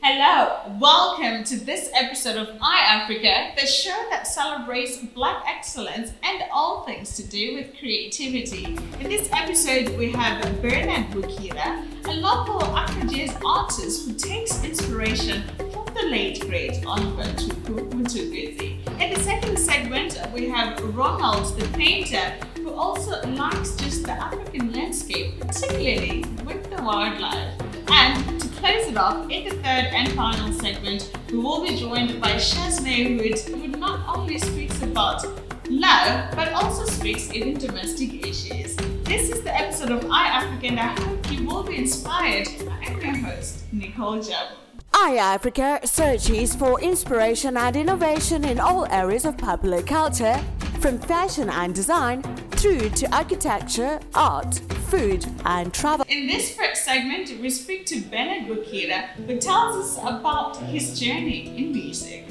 Hello, welcome to this episode of iAfrica, the show that celebrates Black excellence and all things to do with creativity. In this episode, we have Benard Betera, a local afro-jazz artist who takes inspiration from the late great Oliver Mtukudzi. In the second segment, we have Ronald Kanda, who also likes just the African landscape, particularly with the wildlife. And to close it off, in the third and final segment, we will be joined by Shaznay Wood, who not only speaks about love, but also speaks even domestic issues. This is the episode of iAfrica, and I hope you will be inspired. I am your host, Nicole Jabu. iAfrica searches for inspiration and innovation in all areas of popular culture, from fashion and design through to architecture, art, food and travel. In this first segment, we speak to Benard Betera, who tells us about his journey in music.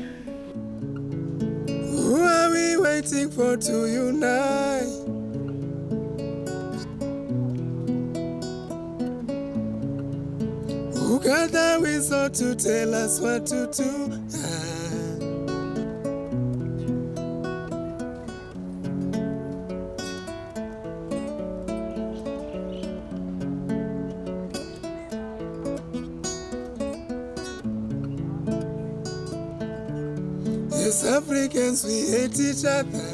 Who are we waiting for to unite? Who got the wisdom to tell us what to do? Yes, Africans, we hate each other,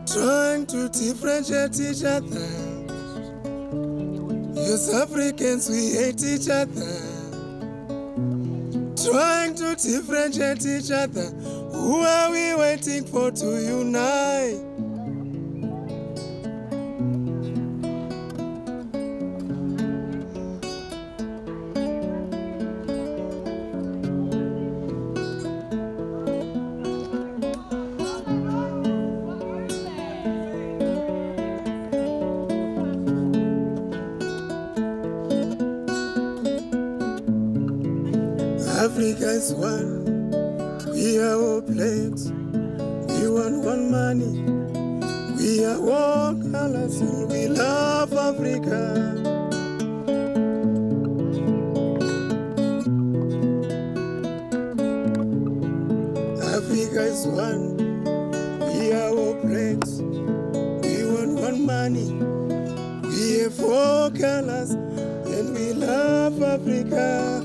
trying to differentiate each other. Yes, Africans, we hate each other, trying to differentiate each other. Who are we waiting for to unite? Africa is one, we are all plagues, we want one money, we are one colors, and we love Africa. Africa is one, we are all plagues, we want one money, we have four colors, and we love Africa.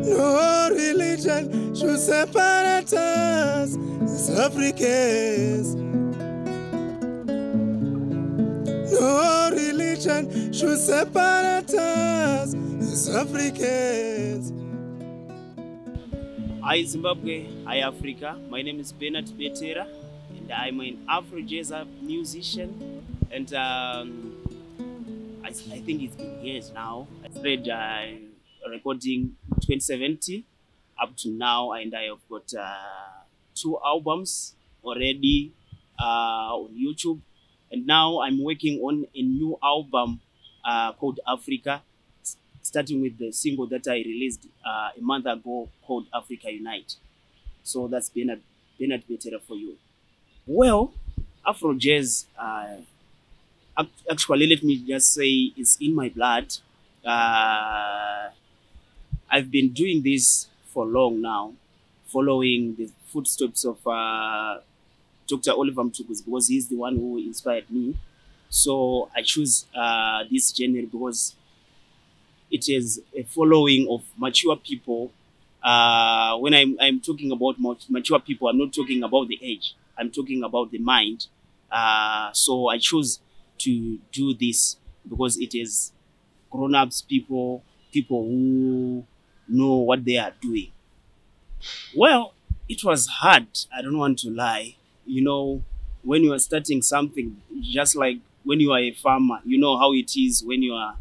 No religion should separate us as Africans. No religion should separate us as Africans. Hi Zimbabwe, hi Africa. My name is Benard Betera and I'm an afro-jazz musician, and I think it's been years now. I started recording 2017 up to now, and I have got 2 albums already on YouTube, and now I'm working on a new album called Africa, starting with the single that I released a month ago called Africa Unite. So that's Benard Betera for you. Well, afro-jazz, actually, let me just say, it's in my blood. I've been doing this for long now, following the footsteps of Dr. Oliver Mtukudzi, because he's the one who inspired me. So I choose this genre because it is a following of mature people. When I'm talking about mature people, I'm not talking about the age. I'm talking about the mind. So I choose to do this because it is grown-ups people who know what they are doing. Well, it was hard. I don't want to lie. You know, when you are starting something, just like when you are a farmer, you know how it is when you are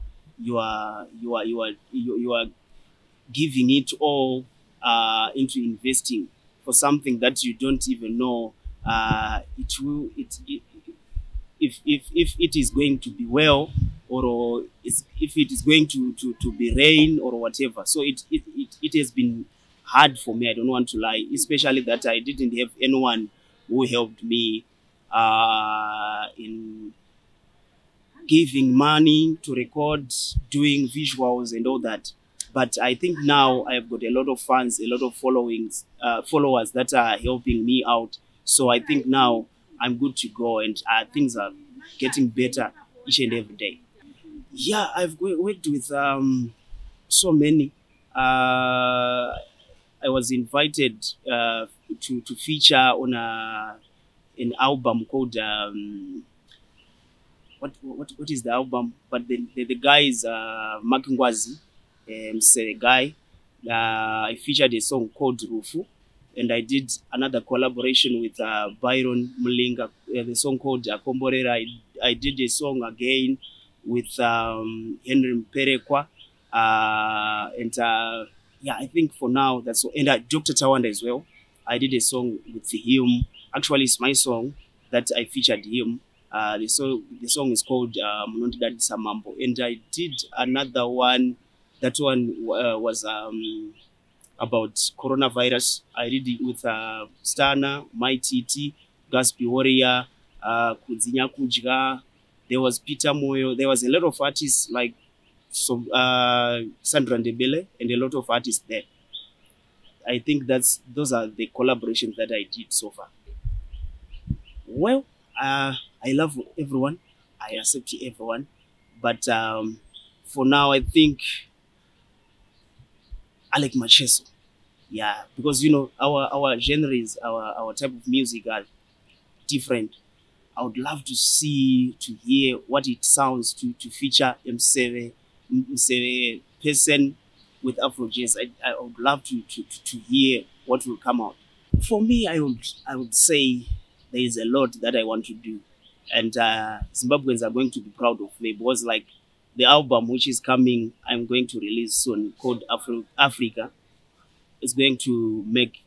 giving it all into investing for something that you don't even know if it is going to be well, or if it is going to be rain or whatever. So it has been hard for me. I don't want to lie, especially that I didn't have anyone who helped me in giving money to record, doing visuals and all that. But I think now I've got a lot of fans, a lot of followers that are helping me out. So I think now I'm good to go, and things are getting better each and every day. Yeah, I've worked with so many. I was invited to feature on an album called what is the album? But the guy is Makingwazi, the guy. I featured a song called Rufu, and I did another collaboration with Byron Mlinga, the song called Komborera. I did a song again with Henry Mperekwa, and yeah, I think for now that's all. And Dr. Tawanda as well. I did a song with him. Actually, it's my song that I featured him. The song is called Munondigadisa Mambo, and I did another one. That one was about coronavirus. I did it with Stana, My TT, Gaspi Warrior, Kudzinya Kujga. There was Peter Moyo. There was a lot of artists like Sandra Ndebele and a lot of artists there. I think those are the collaborations that I did so far. Well, I love everyone. I accept everyone. But for now, I think I like Macheso. Yeah, because you know our genres, our type of music are different. I would love to hear what it sounds to feature Mseve person with afro-jazz. I would love to hear what will come out. For me, I would say there is a lot that I want to do, and Zimbabweans are going to be proud of me, because like the album which is coming, I'm going to release soon, called Africa, is going to make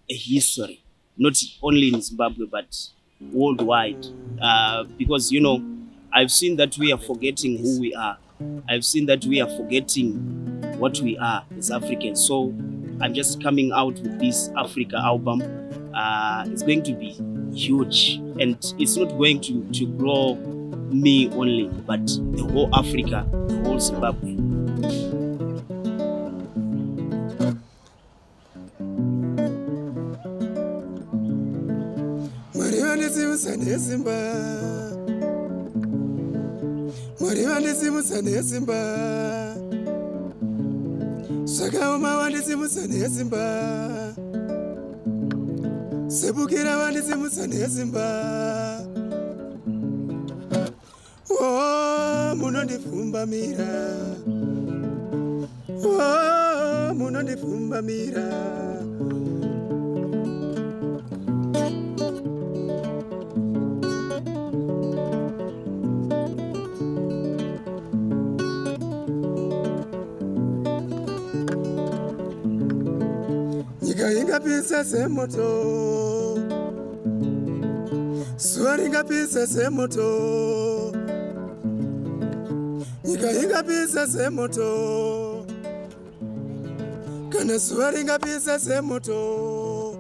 a history, not only in Zimbabwe but worldwide, because you know I've seen that we are forgetting who we are. I've seen that we are forgetting what we are as Africans. So I'm just coming out with this Africa album. It's going to be huge, and it's not going to grow me only, but the whole Africa, the whole Zimbabwe. Sebukira wandisimusa nesimba. Oh, munondifumba mira. Oh, munondifumba mira. Nyika pisa semoto, suaringa pisa semoto. Nyika pisa semoto, kana suaringa pisa semoto.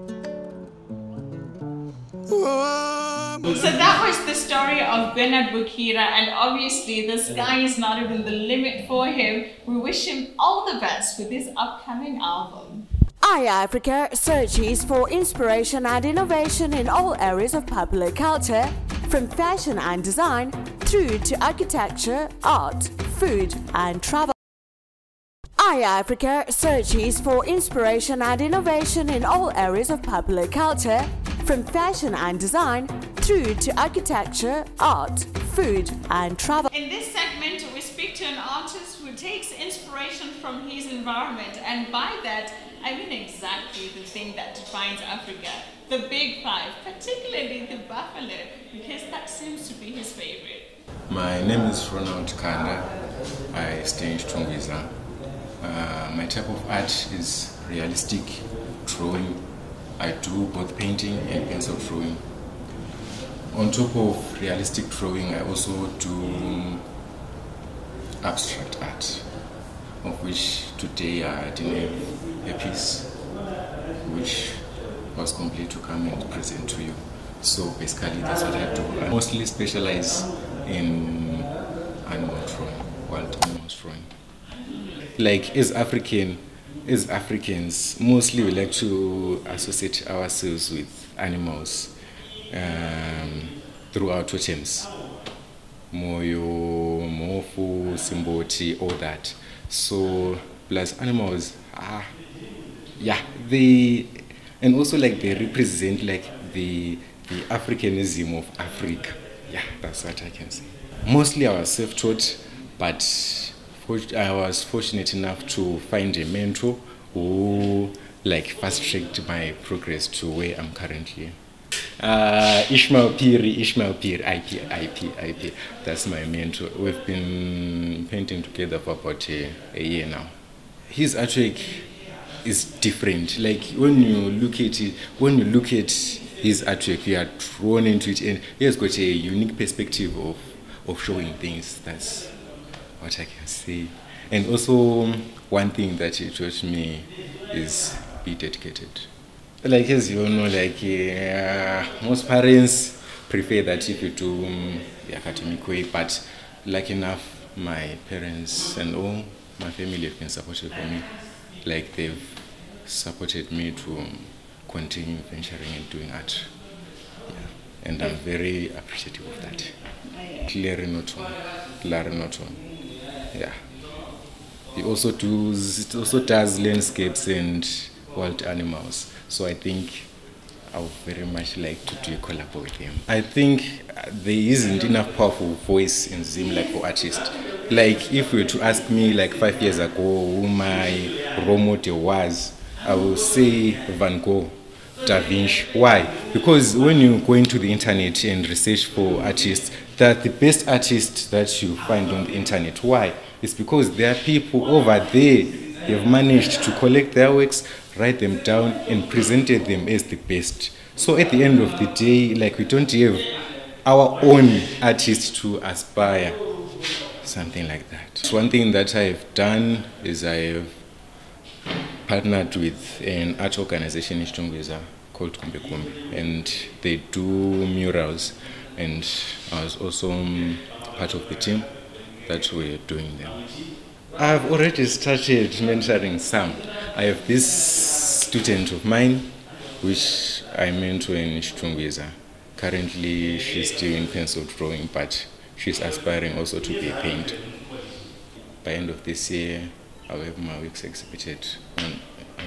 So that was the story of Benard Betera, and obviously the sky is not even the limit for him. We wish him all the best with his upcoming album. iAfrica searches for inspiration and innovation in all areas of popular culture, from fashion and design through to architecture, art, food and travel. iAfrica searches for inspiration and innovation in all areas of popular culture, from fashion and design through to architecture, art, food and travel. In this segment, we speak to an artist who takes inspiration from his environment, and by that I mean exactly the thing that defines Africa, the Big Five, particularly the buffalo, because that seems to be his favorite. My name is Ronald Kanda. I stay in Tungwiza. My type of art is realistic drawing. I do both painting and pencil drawing. On top of realistic drawing, I also do abstract art, of which today I did a piece which was complete to come and present to you. So basically that's what I do. I mostly specialize in animal drawing, wild animals drawing. Like as Africans, mostly we like to associate ourselves with animals through our totems. Moyo, Mofu, Simboti, all that. So plus animals, and also like they represent like the Africanism of Africa. Yeah, that's what I can say. Mostly I was self-taught, but I was fortunate enough to find a mentor who like fast-tracked my progress to where I'm currently. Ishmael Piri, IP. That's my mentor. We've been painting together for about a year now. His artwork is different. Like when you look at his artwork, you are drawn into it, and he has got a unique perspective of showing things. That's what I can say. And also one thing that he taught me is be dedicated. Like as you know, like most parents prefer that if you do the academic way, but like enough, my parents and all my family have been supportive for me. Like they've supported me to continue venturing and doing art. Yeah. And I'm very appreciative of that. Clarinotone. Yeah. He also does landscapes and wild animals. So I think I would very much like to do a collab with him. I think there isn't enough powerful voice in Zim like for artists. Like if you were to ask me like 5 years ago who my role model was, I would say Van Gogh, Da Vinci. Why? Because when you go into the internet and research for artists, they're the best artists that you find on the internet. Why? It's because there are people over there who have managed to collect their works, write them down, and presented them as the best. So at the end of the day, like we don't have our own artists to aspire, something like that. So one thing that I've done is I've partnered with an art organization in Chitungwiza called Kumbe Kumbe, and they do murals, and I was also part of the team that were doing them. I've already started mentoring some. I have this student of mine, which I mentor in Chitungwiza. Currently, she's doing pencil drawing, but she's aspiring also to be a painter. By end of this year, I'll have my works exhibited on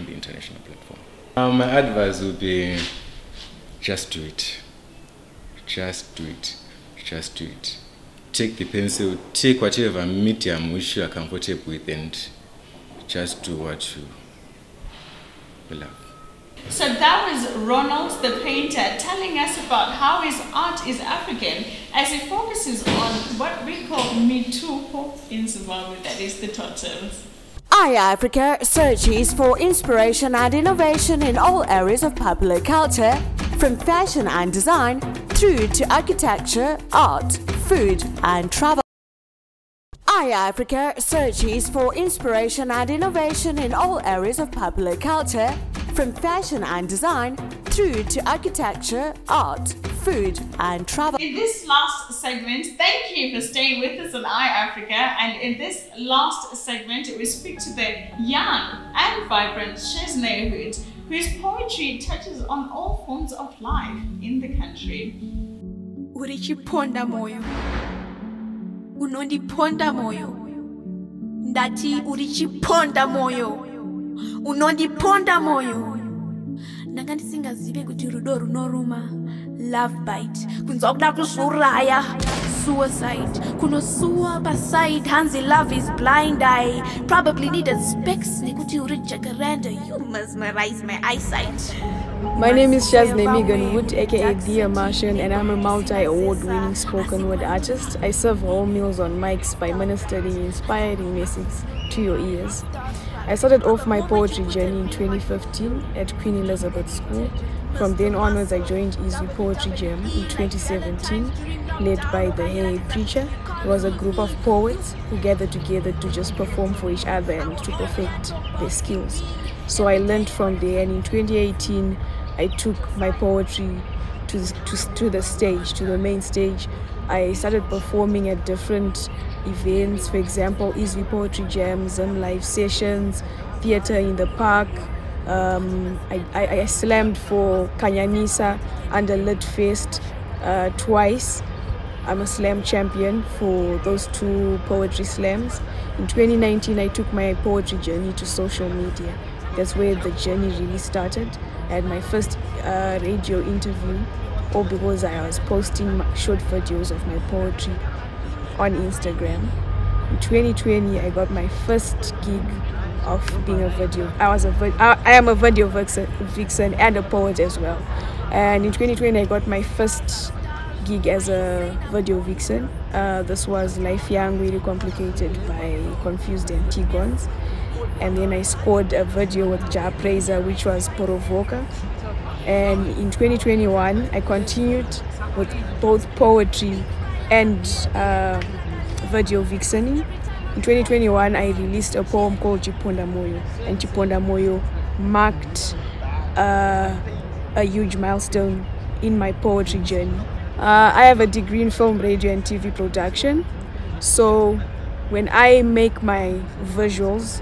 the international platform. My advice would be, just do it. Just do it. Just do it. Take the pencil, take whatever medium which you are comfortable with, and just do what you love. So that was Ronald the painter telling us about how his art is African as he focuses on what we call mitupo in Zimbabwe, that is the totems. iAfrica searches for inspiration and innovation in all areas of popular culture, from fashion and design through to architecture, art, food and travel. iAfrica searches for inspiration and innovation in all areas of popular culture, from fashion and design through to architecture, art, food and travel. In this last segment, thank you for staying with us on iAfrica, and in this last segment we speak to the young and vibrant Shaznay Megan Wood, whose poetry touches on all forms of life in the country. Urichiponda moyo, unondiponda moyo, ndati urichiponda moyo, unondiponda moyo. Ndanga ndisingazive kuti rudo runoruma, love bite, kunzwa kuda kuzuraya, suicide, kunosuwa paside, hanzi love is blind. I probably needed specs, nekuti uri jacaranda, you mesmerize my eyesight. My name is Shaznay Megan Wood, aka Thee Ammartian, and I'm a multi-award-winning spoken word artist. I serve whole meals on mics by ministering inspiring messages to your ears. I started off my poetry journey in 2015 at Queen Elizabeth School. From then onwards, I joined Easy Poetry Jam in 2017, led by the Hey Preacher. It was a group of poets who gathered together to just perform for each other and to perfect their skills. So I learned from there, and in 2018, I took my poetry to the stage, to the main stage. I started performing at different events, for example, Easy Poetry Jams and live sessions, theater in the park. I slammed for Kanyanisa under Lit Fest twice. I'm a slam champion for those 2 poetry slams. In 2019, I took my poetry journey to social media. That's where the journey really started. I had my first radio interview, all because I was posting short videos of my poetry on Instagram. In 2020, I got my first gig of being a video. I am a video vixen and a poet as well. And in 2020, I got my first gig as a video vixen. This was Life Young, Really Complicated by Confused and Tigons. And then I scored a video with Ja Praiser, which was Porovoka. And in 2021, I continued with both poetry and video vixening. In 2021, I released a poem called Chiponda Moyo, and Chiponda Moyo marked a huge milestone in my poetry journey. I have a degree in film, radio, and TV production. So when I make my visuals,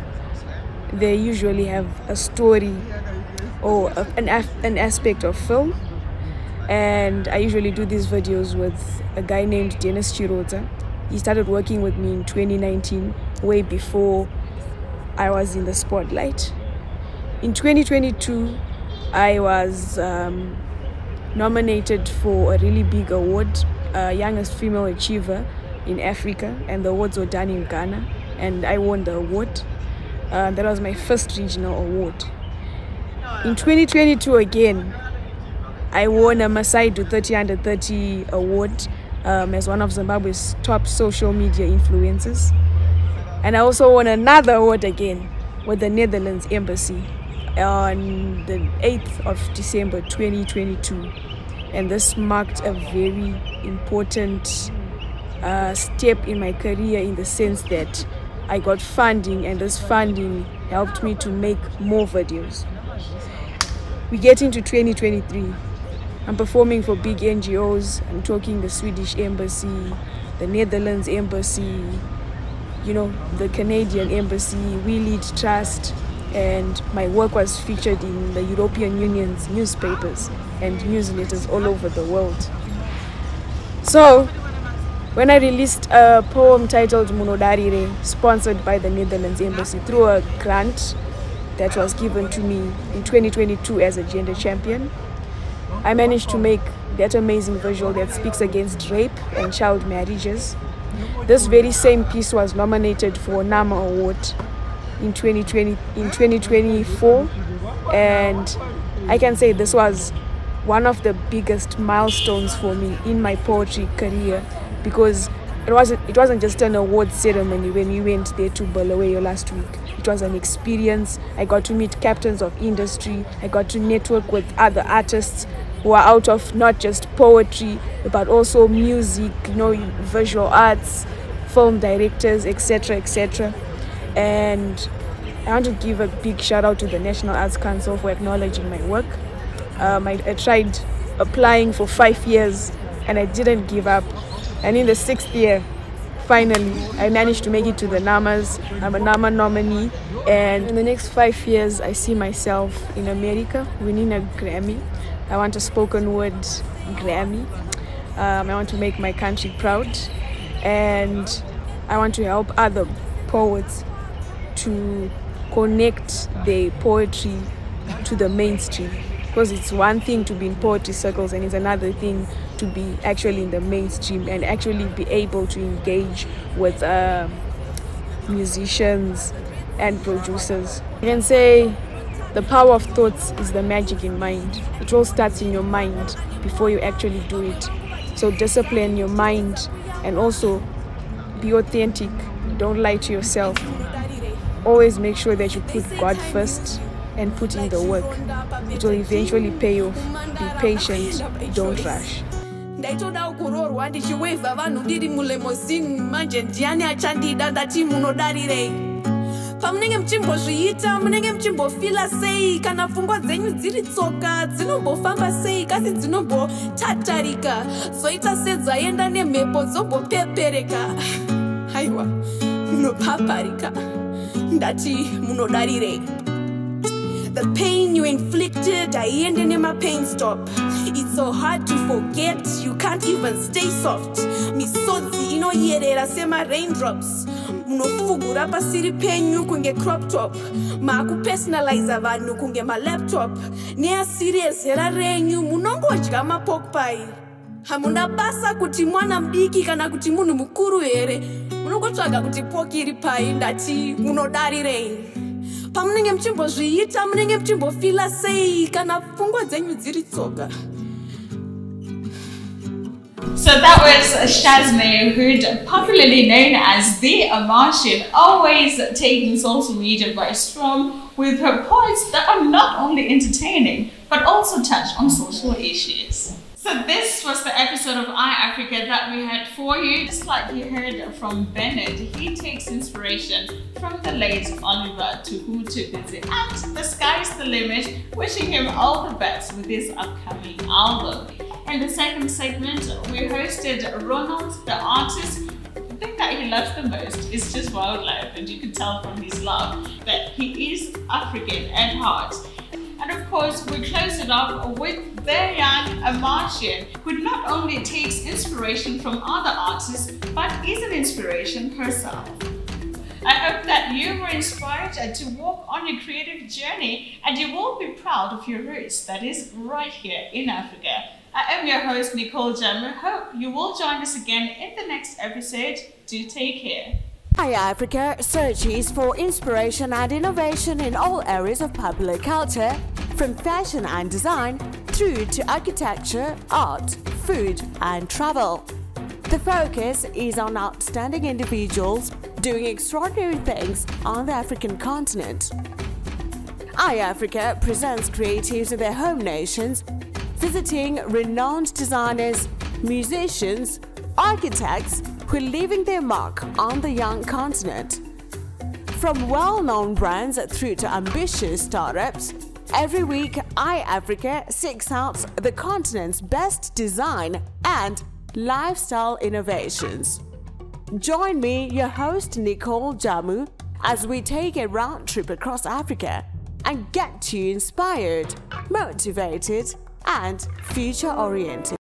they usually have a story or an aspect of film. And I usually do these videos with a guy named Dennis Chirota. He started working with me in 2019, way before I was in the spotlight. In 2022, I was nominated for a really big award, Youngest Female Achiever in Africa, and the awards were done in Ghana, and I won the award. That was my first regional award. In 2022 again, I won a Masaidu 30 Under 30 award as one of Zimbabwe's top social media influencers. And I also won another award again with the Netherlands Embassy on the 8th of December 2022. And this marked a very important step in my career, in the sense that I got funding, and this funding helped me to make more videos. We get into 2023. I'm performing for big NGOs. I'm talking the Swedish Embassy, the Netherlands Embassy, you know, the Canadian Embassy, We Lead Trust, and my work was featured in the European Union's newspapers and newsletters all over the world. So, when I released a poem titled Munodarire, sponsored by the Netherlands Embassy through a grant that was given to me in 2022 as a gender champion, I managed to make that amazing visual that speaks against rape and child marriages. This very same piece was nominated for a NAMA Award in 2024, and I can say this was one of the biggest milestones for me in my poetry career, because it wasn't just an award ceremony when we went there to Bulawayo last week. It was an experience. I got to meet captains of industry. I got to network with other artists who are out of not just poetry, but also music, you know, visual arts, film directors, etc., etc. And I want to give a big shout out to the National Arts Council for acknowledging my work. I tried applying for 5 years and I didn't give up. And in the 6th year, finally, I managed to make it to the NAMAs. I'm a NAMA nominee. And in the next 5 years, I see myself in America winning a Grammy. I want a spoken word Grammy. I want to make my country proud. And I want to help other poets to connect their poetry to the mainstream. Because it's one thing to be in poetry circles and it's another thing to be actually in the mainstream and actually be able to engage with musicians and producers. I can say the power of thoughts is the magic in mind. It all starts in your mind before you actually do it. So discipline your mind and also be authentic. Don't lie to yourself. Always make sure that you put God first and put in the work. It will eventually pay off. Be patient, don't rush. ndaitoda kurorwa ndichiweva vanhu ndiri mulemosini manje ndiani achandida ndati munodarirei pamunenge muchimbozviita munenge muchimbofila sei kana pfungwa dzenyu dziri tsoka dzinombofamba sei kasi dzinombotatarika zoita sedzaenda nemhepo dzombopepereka haiwa munopaparika ndati munodarirei. The pain you inflicted, haiende nema pain stop. It's so hard to forget, you can't even stay soft. Misodzi inoyerera sema raindrops. Munofugura pasiri penyu kunge crop top. Maakupersonalize vanhu kunge ma laptop. Neasiri ezera renyu munongodya mapork pie. Hamuna basa kuti mwana mdiki kana kuti munhu mukuru here. Munongotsvaga kuti pork iri pie ndati munodarirei. Pamunenge muchimbozviita munenge muchimbofila sei kana pfungwa dzenyu dziri tsoka. So that was Shaznay, who'd popularly known as Thee Ammartian, always taking social media by storm with her points that are not only entertaining but also touch on social issues. So this was the episode of iAfrica that we had for you. Just like you heard from Benard, he takes inspiration from the late Oliver Mtukudzi, and the sky's the limit, wishing him all the best with his upcoming album. In the second segment, we hosted Ronald, the artist. The thing that he loves the most is just wildlife, and you can tell from his love that he is African at heart. And of course, we close it up with Thee Ammartian, who not only takes inspiration from other artists, but is an inspiration herself. I hope that you were inspired to walk on your creative journey, and you will be proud of your roots that is right here in Africa. I am your host, Nicole Jammer. Hope you will join us again in the next episode. Do take care. iAfrica searches for inspiration and innovation in all areas of popular culture, from fashion and design through to architecture, art, food and travel. The focus is on outstanding individuals doing extraordinary things on the African continent. iAfrica presents creatives in their home nations, visiting renowned designers, musicians, architects who are leaving their mark on the young continent. From well-known brands through to ambitious startups, every week iAfrica seeks out the continent's best design and lifestyle innovations. Join me, your host Nicole Jamu, as we take a round trip across Africa and get you inspired, motivated and future-oriented.